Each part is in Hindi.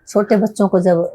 छोटे बच्चों को जब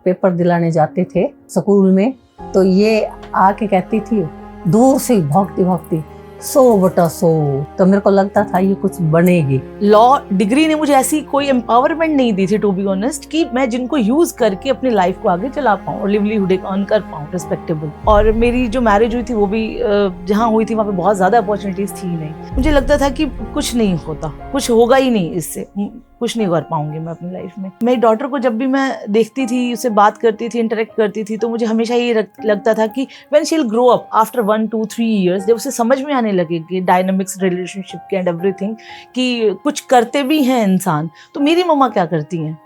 पेपर दिलाने जाते थे स्कूल में, तो ये आके कहती थी दूर से भागती भागती 100/100। तो मेरे को लगता था ये कुछ बनेगी। लॉ डिग्री ने मुझे ऐसी कोई एम्पावरमेंट नहीं दी थी, टू बी ऑनेस्ट, कि मैं जिनको यूज करके अपनी लाइफ को आगे चला पाऊँ और लिवलीहुड अर्न कर पाऊँ रिस्पेक्टेबल। और मेरी जो मैरिज हुई थी वो भी जहाँ हुई थी वहाँ पे बहुत ज्यादा अपॉर्चुनिटीज थी नहीं। मुझे लगता था कि कुछ नहीं होता, कुछ होगा ही नहीं, इससे कुछ नहीं कर पाऊंगी मैं अपनी लाइफ में। मेरी डॉटर को जब भी मैं देखती थी, उससे बात करती थी, इंटरेक्ट करती थी, तो मुझे हमेशा ये लगता था कि when she will grow up after 1, 2, 3 years, जब उसे समझ में आने लगेगी डायनामिक्स रिलेशनशिप के एंड एवरीथिंग, कि कुछ करते भी हैं इंसान, तो मेरी मम्मा क्या करती हैं?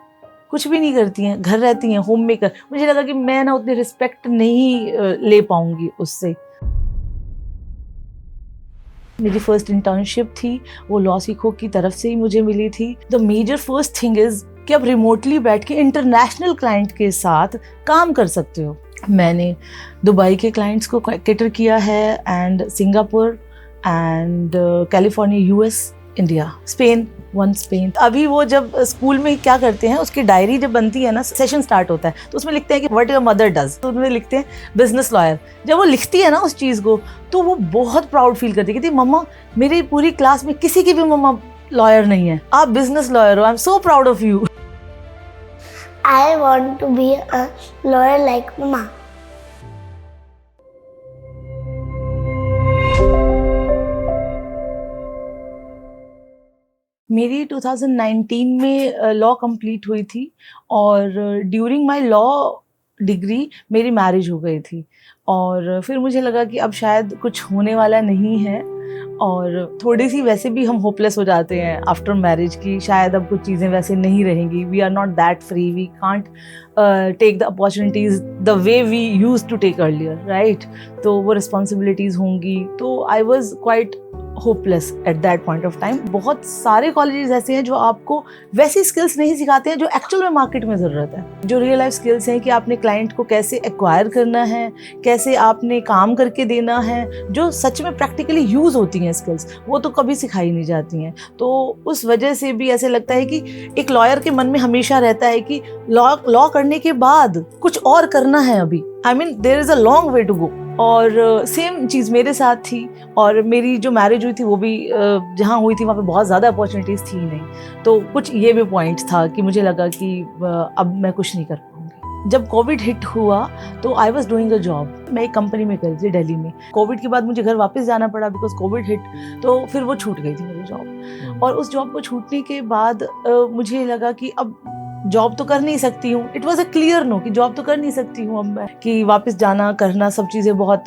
कुछ भी नहीं करती हैं, घर रहती हैं, होम मेकर। मुझे लगा कि मैं ना उतनी रिस्पेक्ट नहीं ले पाऊंगी उससे। मेरी फर्स्ट इंटर्नशिप थी वो लॉ सीखो की तरफ से ही मुझे मिली थी। The major first thing is कि आप रिमोटली बैठ के इंटरनेशनल क्लाइंट के साथ काम कर सकते हो। मैंने दुबई के क्लाइंट्स को कैटर किया है, and Singapore and California, US, India, Spain, Spain. अभी वो जब स्कूल में क्या करते हैं, उसकी डायरी जब बनती है ना, सेशन स्टार्ट होता है, तो उसमें लिखते हैं कि व्हाट योर मदर डज, तो उसमें लिखते हैं बिजनेस लॉयर। जब वो लिखती है ना उस चीज़ को, तो वो बहुत प्राउड फील करती है कि मम्मा, मेरी पूरी क्लास में किसी की भी मम्मा लॉयर नहीं है, आप बिजनेस लॉयर हो, I am so proud of you. I want to be a lawyer like Mama. मेरी 2019 में लॉ कंप्लीट हुई थी, और ड्यूरिंग माय लॉ डिग्री मेरी मैरिज हो गई थी। और फिर मुझे लगा कि अब शायद कुछ होने वाला नहीं है, और थोड़ी सी वैसे भी हम होपलेस हो जाते हैं आफ्टर मैरिज की शायद अब कुछ चीज़ें वैसे नहीं रहेंगी, we are not that free, we can't take the opportunities the way we use to take earlier, right. तो वो रिस्पॉन्सिबिलिटीज़ होंगी, तो I was quite hopeless at that point of time. बहुत सारे कॉलेजेस ऐसे हैं जो आपको वैसी स्किल्स नहीं सिखाते हैं जो एक्चुअल में मार्केट में ज़रूरत है, जो रियल लाइफ स्किल्स हैं कि आपने क्लाइंट को कैसे एक्वायर करना है, कैसे आपने काम करके देना है, जो सच में प्रैक्टिकली यूज़ होती हैं स्किल्स, वो तो कभी सिखाई नहीं जाती हैं। तो उस वजह से भी ऐसे लगता है कि एक लॉयर के मन में हमेशा रहता है कि लॉ करने के बाद कुछ और करना है अभी, I mean there is a long way to go. और सेम चीज़ मेरे साथ थी, और मेरी जो मैरिज हुई थी वो भी जहाँ हुई थी वहाँ पे बहुत ज़्यादा अपॉर्चुनिटीज़ थी नहीं, तो कुछ ये भी पॉइंट था कि मुझे लगा कि अब मैं कुछ नहीं कर पाऊँगी। जब कोविड हिट हुआ तो I was doing a job, मैं एक कंपनी में गई थी दिल्ली में। कोविड के बाद मुझे घर वापस जाना पड़ा बिकॉज कोविड हिट, तो फिर वो छूट गई थी मेरी जॉब। और उस जॉब को छूटने के बाद मुझे लगा कि अब जॉब तो कर नहीं सकती हूँ, it was a clear no कि जॉब तो कर नहीं सकती हूँ अब मैं, कि वापस जाना करना सब चीज़ें बहुत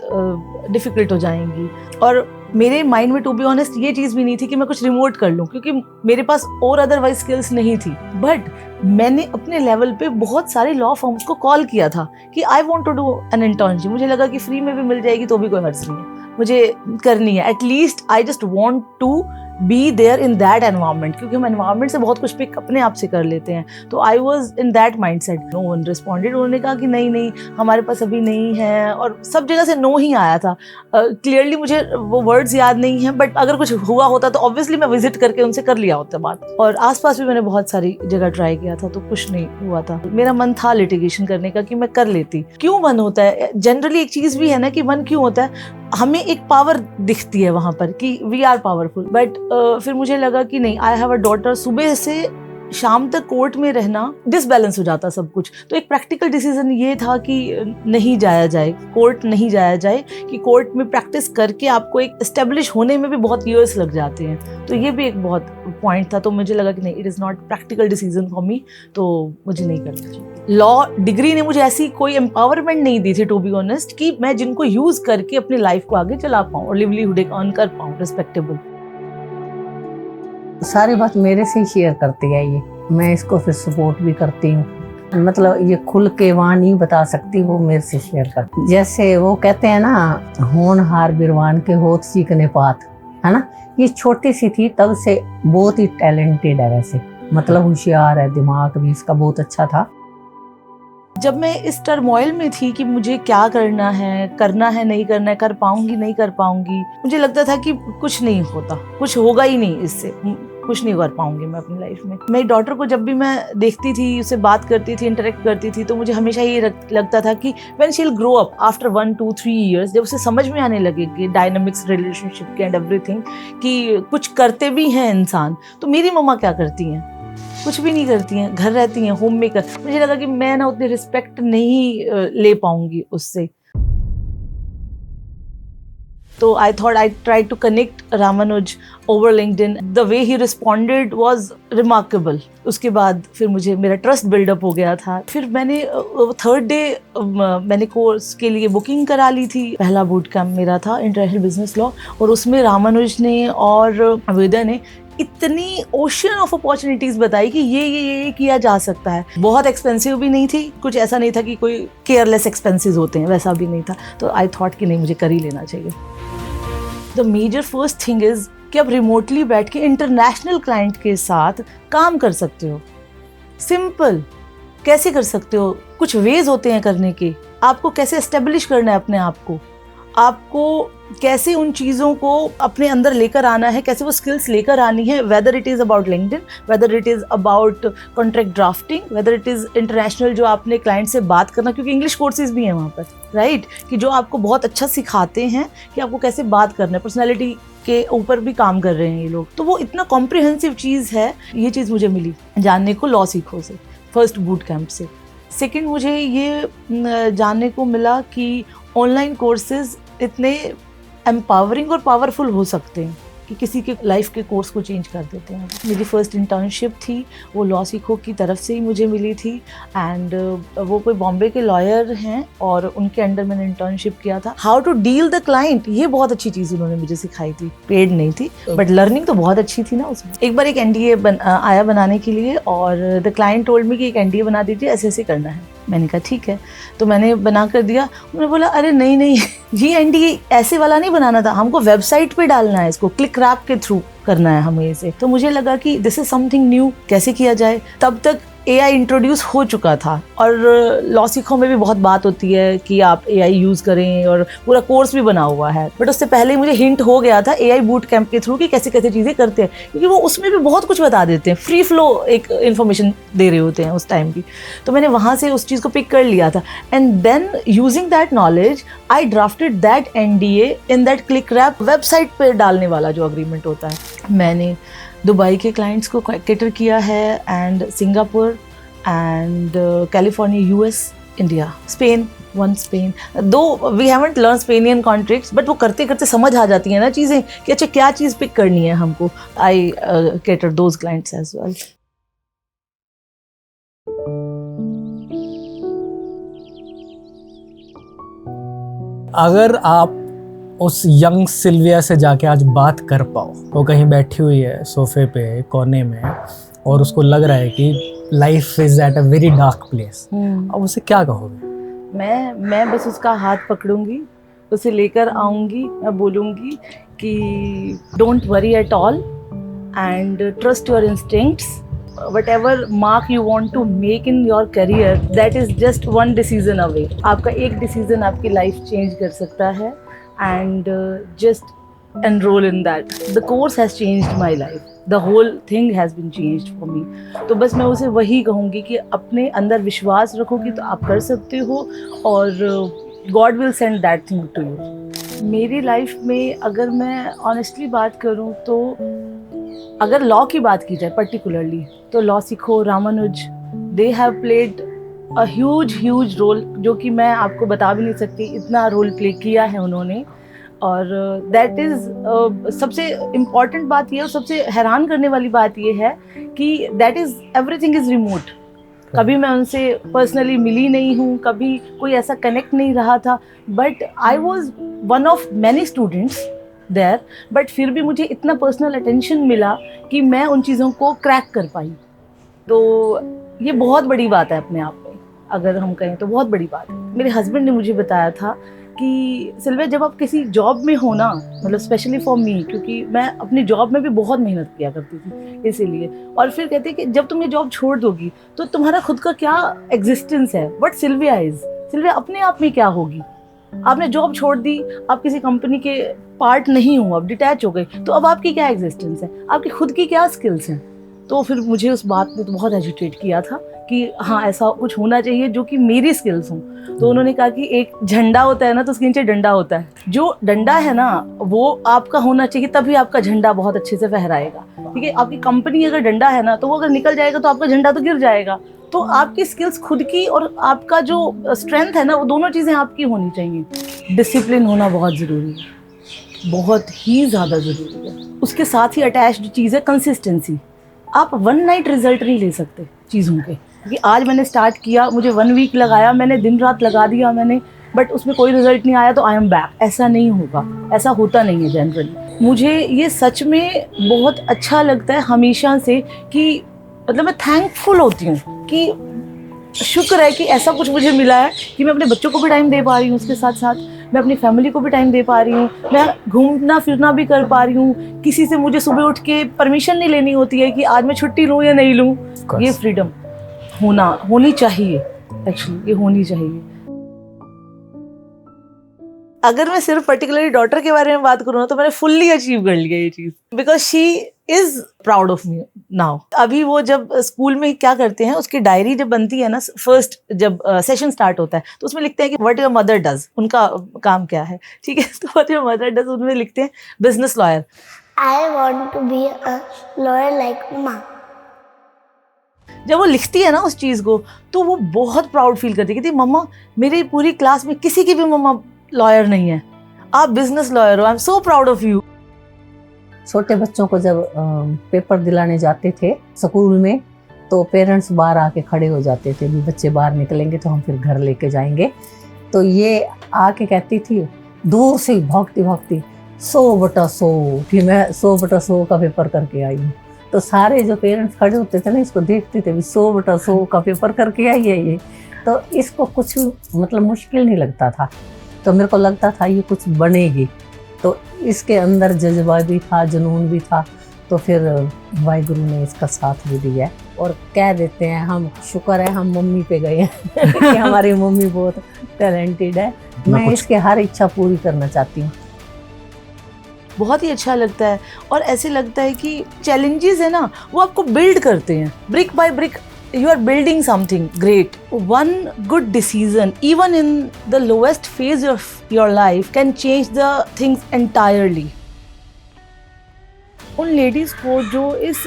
डिफ़िकल्ट हो जाएंगी। और मेरे माइंड में टू बी ऑनेस्ट ये चीज़ भी नहीं थी कि मैं कुछ रिमोट कर लूँ, क्योंकि मेरे पास और अदरवाइज स्किल्स नहीं थी। बट मैंने अपने लेवल पे बहुत सारे लॉ फर्म्स को कॉल किया था कि I want to do an internship. मुझे लगा कि फ्री में भी मिल जाएगी तो भी कोई हर्ज नहीं है, मुझे करनी है। At least I just want to be there in that environment, क्योंकि हम एनवायरमेंट से बहुत कुछ पिक अपने आप से कर लेते हैं। तो I was in that mindset. No one responded, उन्होंने कहा कि नहीं हमारे पास अभी नहीं है, और सब जगह से नो ही आया था। क्लियरली मुझे वो वर्ड्स याद नहीं है, बट अगर कुछ हुआ होता तो ऑब्वियसली मैं विजिट करके उनसे कर लिया होता बात। और आसपास भी मैंने बहुत सारी जगह ट्राई किया था, तो कुछ नहीं हुआ था। मेरा मन था लिटिगेशन करने का कि मैं कर लेती। क्यों मन होता है? जनरली एक चीज़ भी है ना कि मन क्यों होता है, हमें एक पावर दिखती है वहाँ पर कि वी आर पावरफुल। बट फिर मुझे लगा कि नहीं, आई हैव अ डॉटर, सुबह से शाम तक कोर्ट में रहना डिसबैलेंस हो जाता सब कुछ। तो एक प्रैक्टिकल डिसीजन ये था कि नहीं जाया जाए, कोर्ट नहीं जाया जाए, कि कोर्ट में प्रैक्टिस करके आपको एक एस्टेब्लिश होने में भी बहुत ईयर्स लग जाते हैं। तो ये भी एक बहुत पॉइंट था। तो मुझे लगा कि नहीं, it is not practical decision for me, तो मुझे नहीं करना चाहिए। लॉ डिग्री ने मुझे ऐसी कोई एम्पावरमेंट नहीं दी थी, टू बी ऑनेस्ट, कि मैं जिनको यूज करके अपनी लाइफ को आगे चला पाऊँ और लिवलीहुड अर्न कर पाऊँ रिस्पेक्टेबल। सारी बात मेरे से ही शेयर करती है ये, मैं इसको फिर सपोर्ट भी करती हूँ। मतलब ये खुल के वहाँ नहीं बता सकती, वो मेरे से शेयर करती। जैसे वो कहते हैं ना, होनहार बिरवान के होत सीखने पात, है ना। ये छोटी सी थी तब से बहुत ही टैलेंटेड है, वैसे मतलब होशियार है, दिमाग भी इसका बहुत अच्छा था। जब मैं इस टर्मोइल में थी कि मुझे क्या करना है नहीं करना है, कर पाऊंगी नहीं कर पाऊंगी, मुझे लगता था कि कुछ नहीं होता, कुछ होगा ही नहीं, इससे कुछ नहीं कर पाऊंगी मैं अपनी लाइफ में। मेरी डॉटर को जब भी मैं देखती थी, उससे बात करती थी, इंटरेक्ट करती थी, तो मुझे हमेशा ये लगता था कि when she will grow up after 1, 2, 3 years, जब उसे समझ में आने लगेगी डायनामिक्स रिलेशनशिप के एंड एवरीथिंग, कि कुछ करते भी हैं इंसान, तो मेरी मम्मा क्या करती हैं? कुछ भी नहीं करती हैं, घर रहती हैं, होम मेकर। मुझे लगा कि मैं ना उतनी रिस्पेक्ट नहीं ले पाऊंगी उससे। तो I thought I tried to connect Ramanuj over LinkedIn. The way he responded was remarkable. उसके बाद फिर मुझे मेरा ट्रस्ट बिल्डअप हो गया था। फिर मैंने 3rd डे मैंने कोर्स के लिए बुकिंग करा ली थी। पहला बूट कैंप मेरा था इंटरनेशनल बिजनेस लॉ, और उसमें रामानुज ने और वेदा ने इतनी ओशन ऑफ अपॉर्चुनिटीज बताई कि ये किया जा सकता है। बहुत एक्सपेंसिव भी नहीं थी, कुछ ऐसा नहीं था कि कोई केयरलेस एक्सपेंसेस होते हैं, वैसा भी नहीं था। तो आई थॉट कि नहीं, मुझे कर ही लेना चाहिए। The major first thing is कि आप रिमोटली बैठ के इंटरनेशनल क्लाइंट के साथ काम कर सकते हो। सिंपल, कैसे कर सकते हो? कुछ वेज होते हैं करने के। आपको कैसे एस्टेब्लिश करना है अपने आप को, आपको कैसे उन चीज़ों को अपने अंदर लेकर आना है, कैसे वो स्किल्स लेकर आनी है, whether it is about LinkedIn, whether it is about contract drafting, whether it is international जो आपने क्लाइंट से बात करना, क्योंकि इंग्लिश कोर्सेज भी हैं वहाँ पर, राइट, कि जो आपको बहुत अच्छा सिखाते हैं कि आपको कैसे बात करना है। पर्सनैलिटी के ऊपर भी काम कर रहे हैं ये लोग। तो वो इतना कॉम्प्रिहेंसिव चीज़ है। ये चीज़ मुझे मिली जानने को लॉ सीखो से, फर्स्ट बूट कैंप से। सेकेंड, मुझे ये जानने को मिला कि ऑनलाइन कोर्सेज इतने एम्पावरिंग और पावरफुल हो सकते हैं कि किसी के लाइफ के कोर्स को चेंज कर देते हैं। मेरी फर्स्ट इंटर्नशिप थी, वो लॉ सीखो की तरफ से ही मुझे मिली थी, एंड वो कोई बॉम्बे के लॉयर हैं और उनके अंडर मैंने इंटर्नशिप किया था। How to deal the client, ये बहुत अच्छी चीज़ उन्होंने मुझे सिखाई थी। पेड नहीं थी, बट लर्निंग तो बहुत अच्छी थी ना उसमें। एक बार एक NDA आया बनाने के लिए, और द क्लाइंट टोल्ड मी कि एक NDA बना दीजिए, ऐसे ऐसे करना है। मैंने कहा ठीक है, तो मैंने बना कर दिया। उन्होंने बोला अरे नहीं ये NDA ऐसे वाला नहीं बनाना था, हमको वेबसाइट पे डालना है, इसको क्लिक रैप के थ्रू करना है हमें इसे। तो मुझे लगा कि दिस इज समथिंग न्यू, कैसे किया जाए। तब तक AI इंट्रोड्यूस हो चुका था, और लॉ सीखो में भी बहुत बात होती है कि आप AI यूज़ करें, और पूरा कोर्स भी बना हुआ है। बट उससे पहले मुझे हिंट हो गया था AI बूट कैंप के थ्रू कि कैसे कैसे चीज़ें करते हैं, क्योंकि वो उसमें भी बहुत कुछ बता देते हैं, फ्री फ्लो एक इन्फॉर्मेशन दे रहे होते हैं उस टाइम की। तो मैंने वहाँ से उस चीज़ को पिक कर लिया था, and then using that knowledge I drafted that NDA in that click wrap website पर डालने वाला जो अग्रीमेंट होता है। मैंने दुबई के क्लाइंट्स को कैटर किया है, and Singapore and California, US, India, Spain, Spain. Though we haven't learn Spanish contracts, but वो करते करते समझ आ जाती हैं ना चीज़ें कि अच्छा क्या चीज़ पिक करनी है हमको। I cater those clients as well. अगर आप उस यंग सिल्विया से जाके आज बात कर पाओ, वो कहीं बैठी हुई है सोफे पे कोने में, और उसको लग रहा है कि life is at a very dark place, अब उसे क्या कहोगे? मैं बस उसका हाथ पकड़ूंगी, उसे लेकर आऊंगी, मैं बोलूंगी कि don't worry at all and trust your instincts. Whatever mark you want to make in your career, that is just one decision away. आपका एक decision आपकी life change कर सकता है, and just enroll in that. The course has changed my life. The whole thing has been changed for me. तो बस मैं उसे वही कहूँगी कि अपने अंदर विश्वास रखोगी तो आप कर सकते हो, और God will send that thing to you. मेरी लाइफ में अगर मैं ऑनेस्टली बात करूँ तो अगर लॉ की बात की जाए पर्टिकुलरली, तो लॉ सीखो, Ramanuj, they have played a huge role, जो कि मैं आपको बता भी नहीं सकती, इतना रोल प्ले किया है उन्होंने। और दैट इज़ सबसे इम्पॉर्टेंट बात ये, और सबसे हैरान करने वाली बात ये है कि that is everything is remote. कभी मैं उनसे पर्सनली मिली नहीं हूँ, कभी कोई ऐसा कनेक्ट नहीं रहा था, but I was one of many students there, but फिर भी मुझे इतना पर्सनल अटेंशन मिला कि मैं उन चीज़ों को क्रैक कर पाई। तो ये बहुत बड़ी बात है अपने आप में, अगर हम कहें तो बहुत बड़ी बात है। मेरे हस्बैंड ने मुझे बताया था कि सिल्विया, जब आप किसी जॉब में हो ना, मतलब स्पेशली फॉर मी, क्योंकि मैं अपनी जॉब में भी बहुत मेहनत किया करती थी इसीलिए, और फिर कहते कि जब तुम ये जॉब छोड़ दोगी तो तुम्हारा खुद का क्या एग्जिस्टेंस है, व्हाट सिल्विया इज, सिल्विया अपने आप में क्या होगी। आपने जॉब छोड़ दी, आप किसी कंपनी के पार्ट नहीं हो, आप डिटैच हो गए, तो अब आपकी क्या एग्जिस्टेंस है, आपकी खुद की क्या स्किल्स हैं? तो फिर मुझे उस बात ने तो बहुत एजिटेट किया था कि हाँ ऐसा कुछ होना चाहिए जो कि मेरी स्किल्स हों। तो उन्होंने कहा कि एक झंडा होता है ना, तो उसके नीचे डंडा होता है, जो डंडा है ना वो आपका होना चाहिए, तभी आपका झंडा बहुत अच्छे से फहराएगा। ठीक है, आपकी कंपनी अगर डंडा है ना, तो वो अगर निकल जाएगा तो आपका झंडा तो गिर जाएगा। तो आपकी स्किल्स खुद की और आपका जो स्ट्रेंथ है ना, वो दोनों चीज़ें आपकी होनी चाहिए। डिसिप्लिन होना बहुत ज़रूरी है, बहुत ही ज़्यादा ज़रूरी है। उसके साथ ही अटैच्ड चीज़ है कंसिस्टेंसी। आप वन नाइट रिजल्ट नहीं ले सकते चीज़ों के, क्योंकि आज मैंने स्टार्ट किया, मुझे 1 वीक लगाया, मैंने दिन रात लगा दिया मैंने, बट उसमें कोई रिजल्ट नहीं आया तो आई एम बैक। ऐसा नहीं होगा, ऐसा होता नहीं है जनरली। मुझे ये सच में बहुत अच्छा लगता है हमेशा से कि मतलब मैं थैंकफुल होती हूँ कि शुक्र है कि ऐसा कुछ मुझे मिला है कि मैं अपने बच्चों को भी टाइम दे पा रही हूँ, उसके साथ साथ मैं अपनी फैमिली को भी टाइम दे पा रही हूँ, मैं घूमना फिरना भी कर पा रही हूँ। किसी से मुझे सुबह उठ के परमिशन नहीं लेनी होती है कि आज मैं छुट्टी लूँ या नहीं लूँ। ये फ्रीडम होनी चाहिए, एक्चुअली ये होनी चाहिए। अगर मैं सिर्फ पर्टिकुलरली डॉटर के बारे में बात करूँ ना, तो मैंने फुल्ली अचीव कर लिया ये चीज़, because she is proud of me now. अभी वो जब स्कूल में क्या करते हैं, उसकी डायरी जब बनती है ना, फर्स्ट जब सेशन स्टार्ट होता है तो उसमें लिखते हैं कि व्हाट योर मदर डज, उनका काम क्या है। ठीक है, तो व्हाट योर मदर डज उनमें लिखते हैं business lawyer. I want to be a lawyer like Mama. जब वो लिखती है ना उस चीज़ को, तो वो बहुत प्राउड फील करती है कि मम्मा, मेरी पूरी क्लास में किसी की भी मम्मा लॉयर नहीं है, आप बिजनेस लॉयर हो, I am so proud of you. छोटे बच्चों को जब पेपर दिलाने जाते थे स्कूल में, तो पेरेंट्स बाहर आके खड़े हो जाते थे, भी बच्चे बाहर निकलेंगे तो हम फिर घर लेके जाएंगे। तो ये आके कहती थी दूर से भागती भागती 100/100 कि मैं 100/100 का पेपर करके आई हूँ। तो सारे जो पेरेंट्स खड़े होते थे ना, इसको देखते थे भी 100/100 का पेपर करके आई है ये। तो इसको कुछ मतलब मुश्किल नहीं लगता था, तो मेरे को लगता था ये कुछ बनेगी। तो इसके अंदर जज्बा भी था, जुनून भी था। तो फिर वाहिगुरु ने इसका साथ भी दिया। और कह देते हैं हम, शुक्र है हम मम्मी पे गए हैं कि हमारी मम्मी बहुत टैलेंटेड है। मैं इसके हर इच्छा पूरी करना चाहती हूँ। बहुत ही अच्छा लगता है, और ऐसे लगता है कि चैलेंजेस है ना, वो आपको बिल्ड करते हैं brick by brick. You are building something great. One good decision, even in the lowest phase of your life, can change the things entirely. उन लेडीज़ को जो इस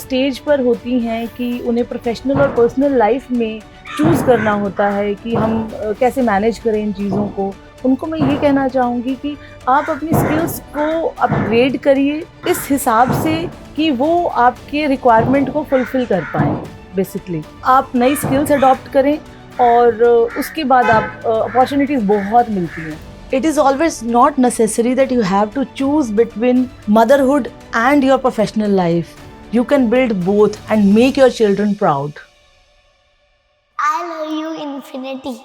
स्टेज पर होती हैं कि उन्हें प्रोफेशनल और पर्सनल लाइफ में चूज़ करना होता है कि हम कैसे मैनेज करें इन चीज़ों को, उनको मैं ये कहना चाहूँगी कि आप अपनी स्किल्स को अपग्रेड करिए इस हिसाब से कि वो आपके रिक्वायरमेंट को फुलफ़िल कर पाएँ। बेसिकली आप नई स्किल्स अडॉप्ट करें और उसके बाद आप अपॉर्चुनिटीज़ बहुत मिलती हैं। It is always not necessary that you have to choose between motherhood and your professional life. You can build both and make your children proud. I love you, infinity.